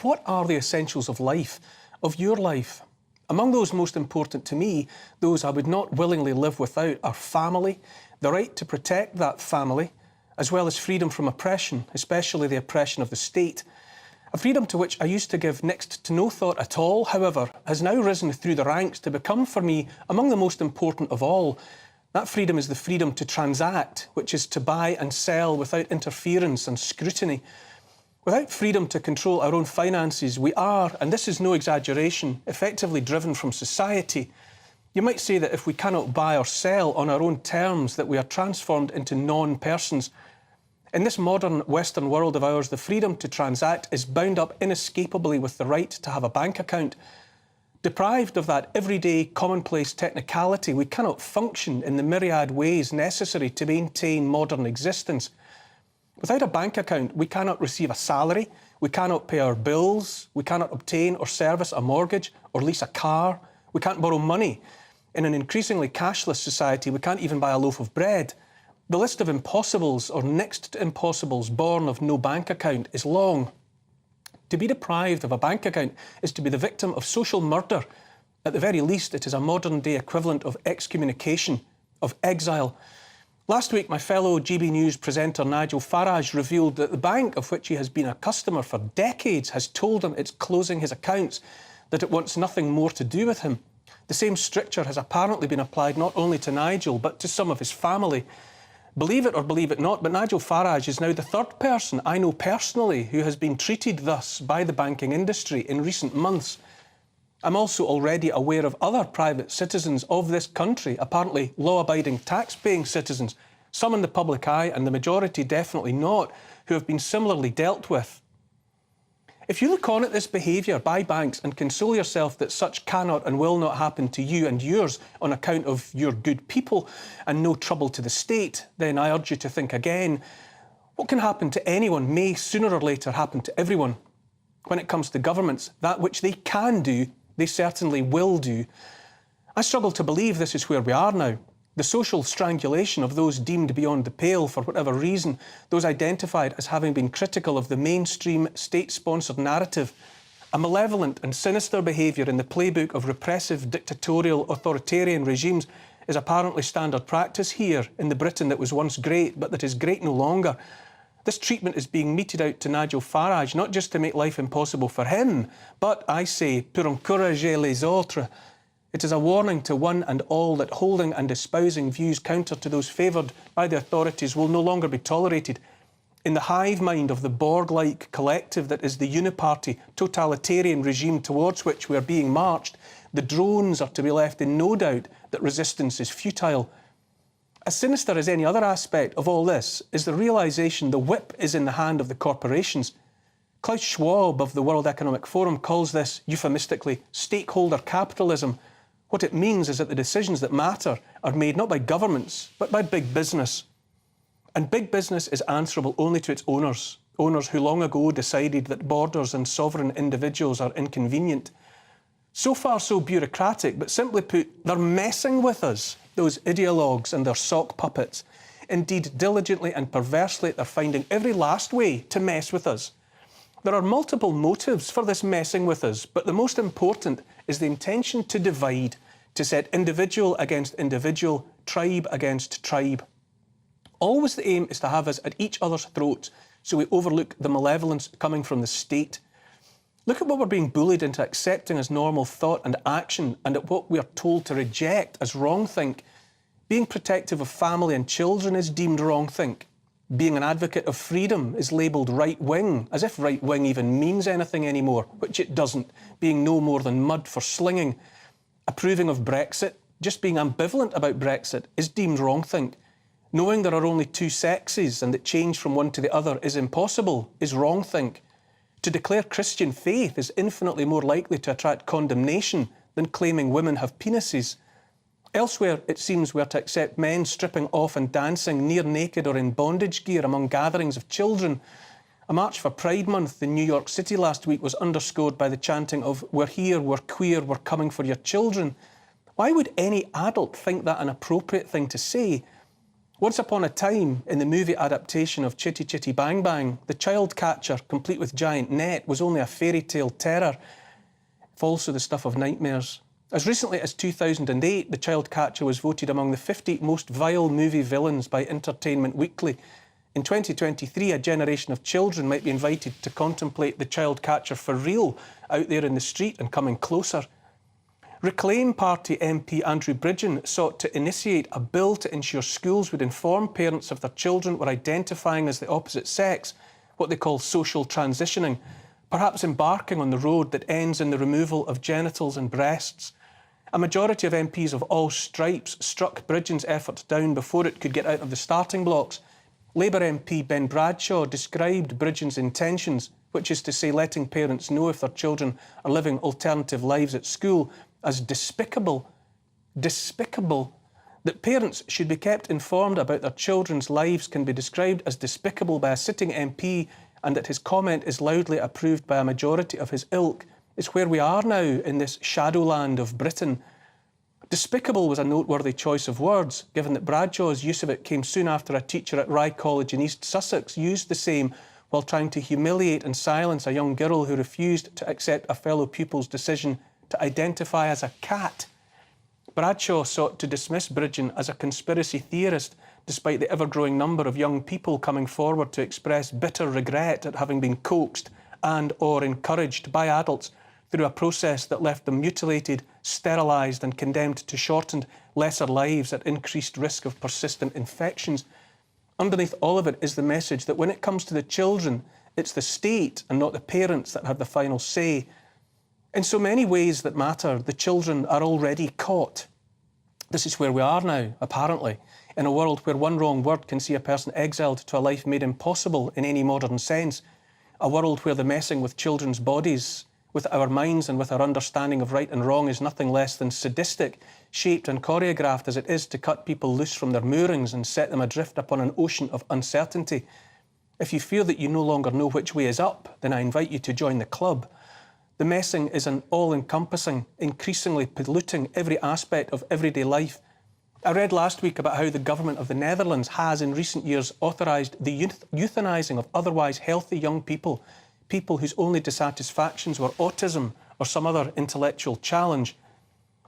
What are the essentials of life, of your life? Among those most important to me, those I would not willingly live without, are family, the right to protect that family, as well as freedom from oppression, especially the oppression of the state. A freedom to which I used to give next to no thought at all, however, has now risen through the ranks to become for me among the most important of all. That freedom is the freedom to transact, which is to buy and sell without interference and scrutiny. Without freedom to control our own finances, we are, and this is no exaggeration, effectively driven from society. You might say that if we cannot buy or sell on our own terms, that we are transformed into non-persons. In this modern Western world of ours, the freedom to transact is bound up inescapably with the right to have a bank account. Deprived of that everyday, commonplace technicality, we cannot function in the myriad ways necessary to maintain modern existence. Without a bank account, we cannot receive a salary, we cannot pay our bills, we cannot obtain or service a mortgage or lease a car, we can't borrow money. In an increasingly cashless society, we can't even buy a loaf of bread. The list of impossibles or next to impossibles born of no bank account is long. To be deprived of a bank account is to be the victim of social murder. At the very least, it is a modern-day equivalent of excommunication, of exile. Last week, my fellow GB News presenter Nigel Farage revealed that the bank of which he has been a customer for decades has told him it's closing his accounts, that it wants nothing more to do with him. The same stricture has apparently been applied not only to Nigel, but to some of his family. Believe it or believe it not, but Nigel Farage is now the third person I know personally who has been treated thus by the banking industry in recent months. I'm also already aware of other private citizens of this country, apparently law-abiding, tax-paying citizens, some in the public eye and the majority definitely not, who have been similarly dealt with. If you look on at this behaviour by banks and console yourself that such cannot and will not happen to you and yours on account of your good people and no trouble to the state, then I urge you to think again. What can happen to anyone may sooner or later happen to everyone. When it comes to governments, that which they can do, they certainly will do. I struggle to believe this is where we are now. The social strangulation of those deemed beyond the pale for whatever reason, those identified as having been critical of the mainstream state-sponsored narrative, a malevolent and sinister behaviour in the playbook of repressive, dictatorial, authoritarian regimes is apparently standard practice here in the Britain that was once great, but that is great no longer. This treatment is being meted out to Nigel Farage, not just to make life impossible for him, but, I say, pour encourager les autres. It is a warning to one and all that holding and espousing views counter to those favoured by the authorities will no longer be tolerated. In the hive mind of the Borg-like collective that is the uniparty, totalitarian regime towards which we are being marched, the drones are to be left in no doubt that resistance is futile. As sinister as any other aspect of all this is the realisation the whip is in the hand of the corporations. Klaus Schwab of the World Economic Forum calls this, euphemistically, stakeholder capitalism. What it means is that the decisions that matter are made not by governments, but by big business. And big business is answerable only to its owners, owners who long ago decided that borders and sovereign individuals are inconvenient. So far so bureaucratic, but simply put, they're messing with us, those ideologues and their sock puppets. Indeed, diligently and perversely, they're finding every last way to mess with us. There are multiple motives for this messing with us, but the most important is the intention to divide, to set individual against individual, tribe against tribe. Always the aim is to have us at each other's throats, so we overlook the malevolence coming from the state. Look at what we're being bullied into accepting as normal thought and action, and at what we are told to reject as wrongthink. Being protective of family and children is deemed wrongthink. Being an advocate of freedom is labelled right-wing, as if right-wing even means anything anymore, which it doesn't, being no more than mud for slinging. Approving of Brexit, just being ambivalent about Brexit, is deemed wrongthink. Knowing there are only two sexes and that change from one to the other is impossible is wrongthink. To declare Christian faith is infinitely more likely to attract condemnation than claiming women have penises. Elsewhere, it seems we are to accept men stripping off and dancing near naked or in bondage gear among gatherings of children. A march for Pride Month in New York City last week was underscored by the chanting of "We're here, we're queer, we're coming for your children." Why would any adult think that an appropriate thing to say? Once upon a time, in the movie adaptation of Chitty Chitty Bang Bang, the child catcher, complete with giant net, was only a fairy tale terror, also the stuff of nightmares. As recently as 2008, the child catcher was voted among the 50 most vile movie villains by Entertainment Weekly. In 2023, a generation of children might be invited to contemplate the child catcher for real, out there in the street and coming closer. Reclaim Party MP Andrew Bridgen sought to initiate a bill to ensure schools would inform parents if their children were identifying as the opposite sex, what they call social transitioning, perhaps embarking on the road that ends in the removal of genitals and breasts. A majority of MPs of all stripes struck Bridgen's effort down before it could get out of the starting blocks. Labour MP Ben Bradshaw described Bridgen's intentions, which is to say letting parents know if their children are living alternative lives at school, as despicable. Despicable. That parents should be kept informed about their children's lives can be described as despicable by a sitting MP, and that his comment is loudly approved by a majority of his ilk, is where we are now in this shadowland of Britain. Despicable was a noteworthy choice of words, given that Bradshaw's use of it came soon after a teacher at Rye College in East Sussex used the same while trying to humiliate and silence a young girl who refused to accept a fellow pupil's decision to identify as a cat. Bradshaw sought to dismiss Bridgen as a conspiracy theorist, despite the ever-growing number of young people coming forward to express bitter regret at having been coaxed and or encouraged by adults through a process that left them mutilated, sterilised and condemned to shortened, lesser lives at increased risk of persistent infections. Underneath all of it is the message that when it comes to the children, it's the state and not the parents that have the final say. In so many ways that matter, the children are already caught. This is where we are now, apparently, in a world where one wrong word can see a person exiled to a life made impossible in any modern sense. A world where the messing with children's bodies, with our minds and with our understanding of right and wrong is nothing less than sadistic, shaped and choreographed as it is to cut people loose from their moorings and set them adrift upon an ocean of uncertainty. If you feel that you no longer know which way is up, then I invite you to join the club. The messing is an all-encompassing, increasingly polluting every aspect of everyday life. I read last week about how the government of the Netherlands has in recent years authorised the euthanising of otherwise healthy young people, people whose only dissatisfactions were autism or some other intellectual challenge.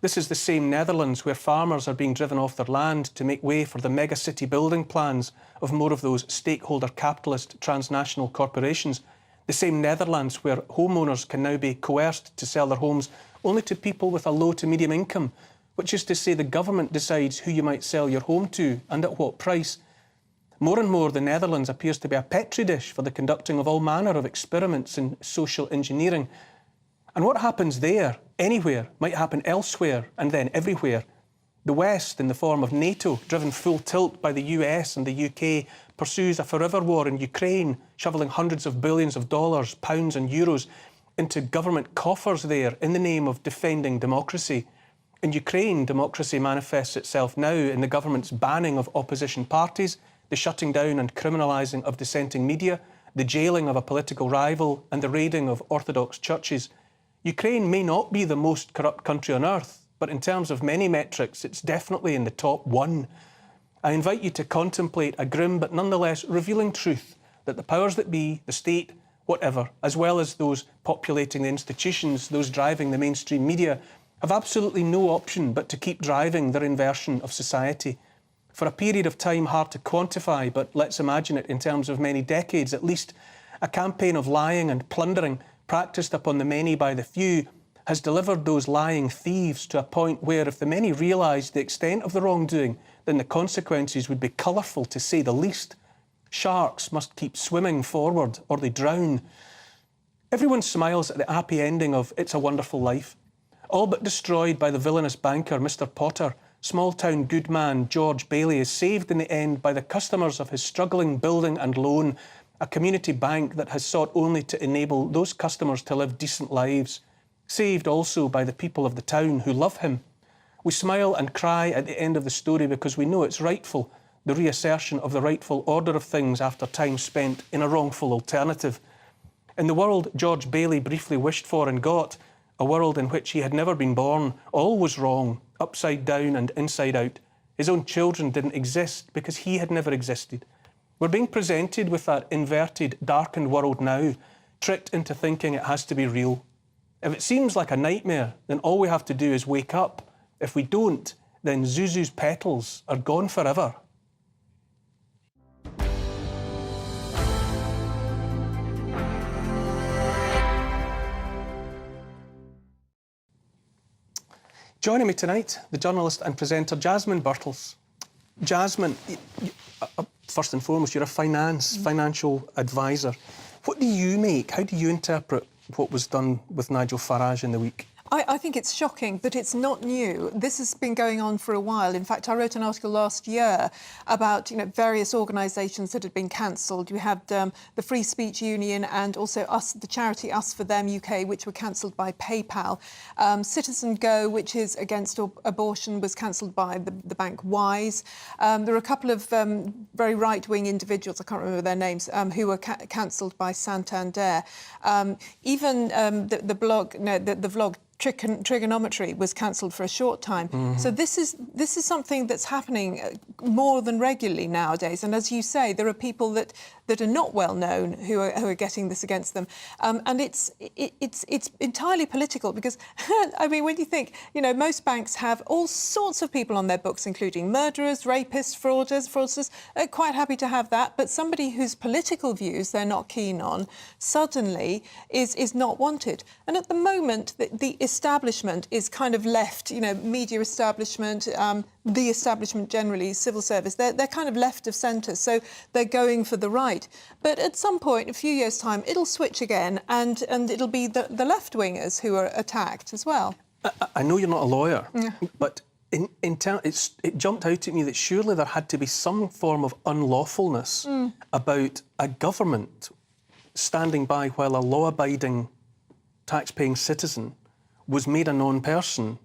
This is the same Netherlands where farmers are being driven off their land to make way for the mega-city building plans of more of those stakeholder capitalist transnational corporations. The same Netherlands where homeowners can now be coerced to sell their homes only to people with a low to medium income, which is to say the government decides who you might sell your home to and at what price. More and more, the Netherlands appears to be a petri dish for the conducting of all manner of experiments in social engineering. And what happens there, anywhere, might happen elsewhere and then everywhere. The West, in the form of NATO, driven full tilt by the US and the UK, pursues a forever war in Ukraine, shoveling hundreds of billions of dollars, pounds and euros into government coffers there in the name of defending democracy. In Ukraine, democracy manifests itself now in the government's banning of opposition parties, the shutting down and criminalising of dissenting media, the jailing of a political rival and the raiding of orthodox churches. Ukraine may not be the most corrupt country on earth, but in terms of many metrics, it's definitely in the top one. I invite you to contemplate a grim but nonetheless revealing truth that the powers that be, the state, whatever, as well as those populating the institutions, those driving the mainstream media, have absolutely no option but to keep driving their inversion of society. For a period of time hard to quantify, but let's imagine it in terms of many decades at least, a campaign of lying and plundering practised upon the many by the few has delivered those lying thieves to a point where if the many realised the extent of the wrongdoing, then the consequences would be colourful to say the least. Sharks must keep swimming forward or they drown. Everyone smiles at the happy ending of It's a Wonderful Life, all but destroyed by the villainous banker Mr. Potter. Small-town good man George Bailey is saved in the end by the customers of his struggling building and loan, a community bank that has sought only to enable those customers to live decent lives. Saved also by the people of the town who love him. We smile and cry at the end of the story because we know it's rightful, the reassertion of the rightful order of things after time spent in a wrongful alternative. In the world George Bailey briefly wished for and got, a world in which he had never been born, all was wrong, upside down and inside out. His own children didn't exist because he had never existed. We're being presented with that inverted, darkened world now, tricked into thinking it has to be real. If it seems like a nightmare, then all we have to do is wake up. If we don't, then Zuzu's petals are gone forever. Joining me tonight, the journalist and presenter Jasmine Birtles. Jasmine, first and foremost, you're a financial advisor. What do you make? How do you interpret what was done with Nigel Farage in the week? I think it's shocking, but it's not new. This has been going on for a while. In fact, I wrote an article last year about various organisations that had been cancelled. You had the Free Speech Union and also the charity Us For Them UK, which were cancelled by PayPal. Citizen Go, which is against abortion, was cancelled by the bank Wise. There were a couple of very right-wing individuals, I can't remember their names, who were cancelled by Santander. Even the vlog Trigonometry was cancelled for a short time. Mm-hmm. So this is something that's happening more than regularly nowadays. And as you say, there are people that are not well known who are getting this against them, and it's entirely political because I mean, when you think, most banks have all sorts of people on their books, including murderers, rapists, fraudsters. They're quite happy to have that, but somebody whose political views they're not keen on suddenly is not wanted. And at the moment, the establishment is kind of left, media establishment, the establishment generally, civil service, they're kind of left of centre, so they're going for the right. But at some point, a few years' time, it'll switch again and it'll be the left-wingers who are attacked as well. I know you're not a lawyer, but it jumped out at me that surely there had to be some form of unlawfulness about a government standing by while a law-abiding, tax-paying citizen was made a non-person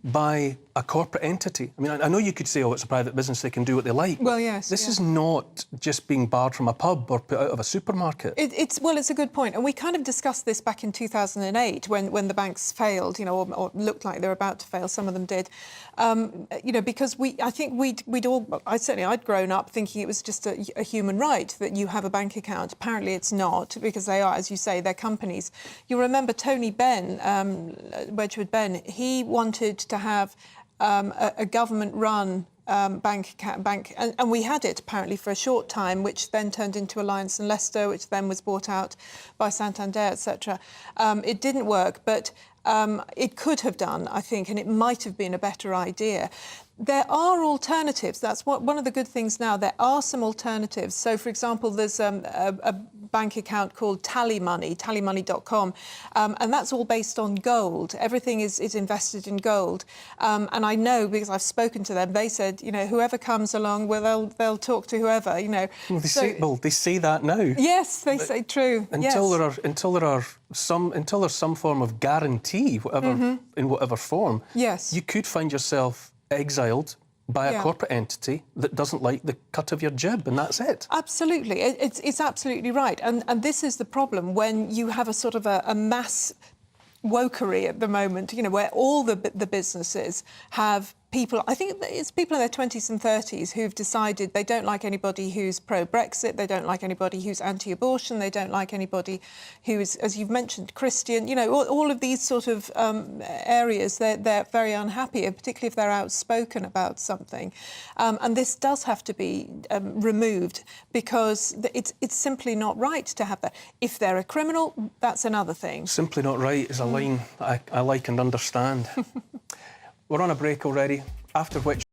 by a corporate entity. I mean, I know you could say, it's a private business, they can do what they like. Well, yes. This is not just being barred from a pub or put out of a supermarket. It's a good point. And we kind of discussed this back in 2008 when the banks failed, or looked like they were about to fail. Some of them did. Because I'd grown up thinking it was just a human right that you have a bank account. Apparently it's not, because they are, as you say, they're companies. You'll remember Tony Benn, Wedgwood Benn, he wanted to have a government-run bank, and we had it apparently for a short time, which then turned into Alliance and Leicester, which then was bought out by Santander, etc. It didn't work, but it could have done, I think, and it might have been a better idea. There are alternatives. That's one of the good things now. There are some alternatives. So, for example, there's a bank account called tallymoney.com, and that's all based on gold. Everything is invested in gold. And I know, because I've spoken to them, they said, whoever comes along, well, they'll talk to whoever, Well, they say that now. Yes, they say true. Until there's some form of guarantee, in whatever form. Yes. You could find yourself exiled by a corporate entity that doesn't like the cut of your jib, and that's it. Absolutely. It's absolutely right. And this is the problem when you have a sort of a mass wokery at the moment, where all the businesses have people, I think it's people in their 20s and 30s who've decided they don't like anybody who's pro-Brexit, they don't like anybody who's anti-abortion, they don't like anybody who's, as you've mentioned, Christian, all of these sort of areas, they're very unhappy, and particularly if they're outspoken about something. And this does have to be removed because it's simply not right to have that. If they're a criminal, that's another thing. Simply not right is a line I like and understand. We're on a break already, after which